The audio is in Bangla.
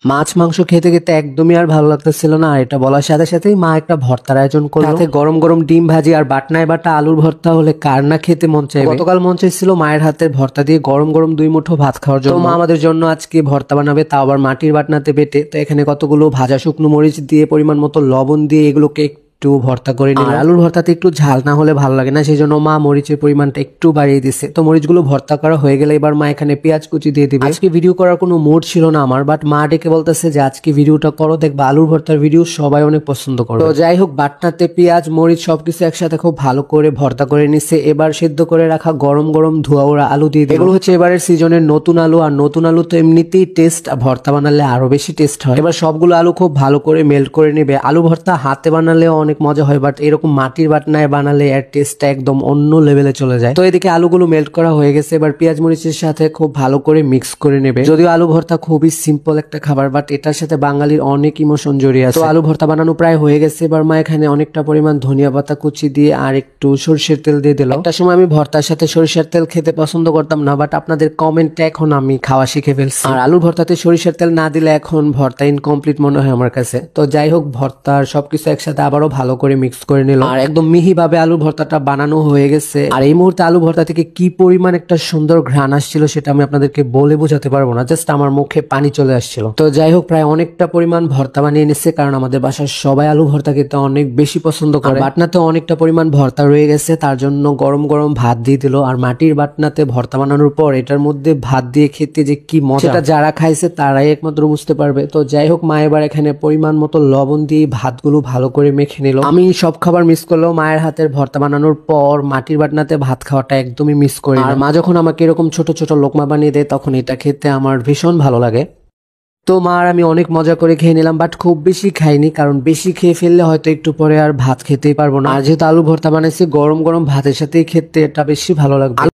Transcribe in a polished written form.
মাছ মাংস খেতে খেতে একদমই আর ভালো লাগতেছিল না। আর এটা বলার সাথে সাথেই মা একটা ভর্তার আয়োজন করলো, সাথে গরম গরম ডিম ভাজি আর বাটনায় বাটা আলুর ভর্তা হলে কার না খেতে মন চাইবে। গতকাল মন চাইছিল মায়ের হাতের ভর্তা দিয়ে গরম গরম 2 মুঠো ভাত খাওয়ার জন্য। মা আমাদের জন্য আজকে ভর্তা বানাবে, তাও আবার মাটির বাটনাতে বেটে। তো এখানে কতগুলো ভাজা শুকনো মরিচ দিয়ে, পরিমাণ মতো লবণ দিয়ে এগুলোকে একটু ভর্তা করে নিলাম। আলুর ভর্তাতে একটু ঝাল না হলে ভালো লাগে না, সেই জন্য মা মরিচের পরিমাণটা একটু বাড়িয়ে দিছে। তো মরিচগুলো ভর্তা করা হয়ে গেলে এবার মা এখানে পেঁয়াজ কুচি দিয়ে দিবে। আজকে ভিডিও করার কোনো মুড ছিল না আমার, বাট মা ডেকে বলতেছে যে আজকে ভিডিওটা করো, দেখবা আলুর ভর্তার ভিডিও সবাই অনেক পছন্দ করে। তো যাই হোক, বাটনাতে পেঁয়াজ মরিচ সবকিছু একসাথে খুব ভালো করে ভর্তা করে নিছে। এবার সিদ্ধ করে রাখা গরম গরম ধোয়া ওরা আলু দিয়ে দিল। এগুলো হচ্ছে এবারের সিজনের নতুন আলু, আর নতুন আলু তো এমনিতেই টেস্ট, ভর্তা বানালে আরো বেশি টেস্ট হয়। এবার সবগুলো আলু খুব ভালো করে মেল্ট করে নেবে। আলু ভর্তা হাতে বানালেও অনেক মজা হয়, বাট এরকম মাটির বাটনায় বানালে এর টেস্টটা একদম অন্য লেভেলে চলে যায়। তো এদিকে আলুগুলো মেল্ট করা হয়ে গেছে, এবার পেঁয়াজ মরিচের সাথে খুব ভালো করে মিক্স করে নেবে। যদিও আলু ভর্তা খুবই সিম্পল একটা খাবার, বাট এটার সাথে বাঙালির অনেক ইমোশন জড়িয়ে আছে। তো আলু ভর্তা বানানো প্রায় হয়ে গেছে। এবার মা এখানে অনেকটা পরিমাণ ধনিয়া পাতা কুচি দিয়ে আর একটু সরিষার তেল দিয়ে দিল। একটা সময় আমি ভর্তার সাথে সরিষার তেল খেতে পছন্দ করতাম না, বাট আপনাদের কমেন্টে এখন আমি খাওয়া শিখে ফেলছি। আর আলুর ভর্তাতে সরিষার তেল না দিলে এখন ভর্তা ইনকমপ্লিট মনে হয় আমার কাছে। তো যাই হোক, ভর্তার সবকিছু একসাথে আবারও ভালো করে মিক্স করে নিল, আর একদম মিহি ভাবে আলু ভর্তাটা বানানো হয়ে গেছে। আর এই মুহূর্তে আলু ভর্তা থেকে কি পরিমাণ একটা সুন্দর ঘ্রাণ আসছিল সেটা আমি আপনাদেরকে বলে বোঝাতে পারবো না, জাস্ট আমার মুখে পানি চলে আসছিল। তো যাই হোক, প্রায় অনেকটা পরিমাণ ভর্তা বানিয়ে নিচ্ছে, কারণ আমাদের বাসার সবাই আলু ভর্তা খেতে অনেক বেশি পছন্দ করে। বাটনাতে অনেকটা পরিমাণ ভর্তা রয়ে গেছে, তার জন্য গরম গরম ভাত দিয়ে দিল। আর মাটির বাটনাতে ভর্তা বানানোর পর এটার মধ্যে ভাত দিয়ে খেতে যে কি মজা, সেটা যারা খাইছে তারাই একমাত্র বুঝতে পারবে। তো যাই হোক, মা এবার এখানে পরিমাণ মতো লবণ দিয়ে ভাতগুলো ভালো করে মেখে নিল। আমি সব খাবার মিস করলেও মায়ের হাতের ভর্তা বানানোর পর মাটির বাটনাতে ভাত খাওয়াটা একদমই মিস করি। আর মা যখন আমাকে এরকম ছোট ছোট লোকমা বানিয়ে দেয় তখন এটা খেতে আমার ভীষণ ভালো লাগে। তো মা আর আমি অনেক মজা করে খেয়ে নিলাম, বাট খুব বেশি খাইনি, কারণ বেশি খেয়ে ফেললে হয়তো একটু পরে আর ভাত খেতেই পারবো না। আর যেহেতু আলু ভর্তা বানাইছি, গরম গরম ভাতের সাথেই খেতে এটা বেশি ভালো লাগবে।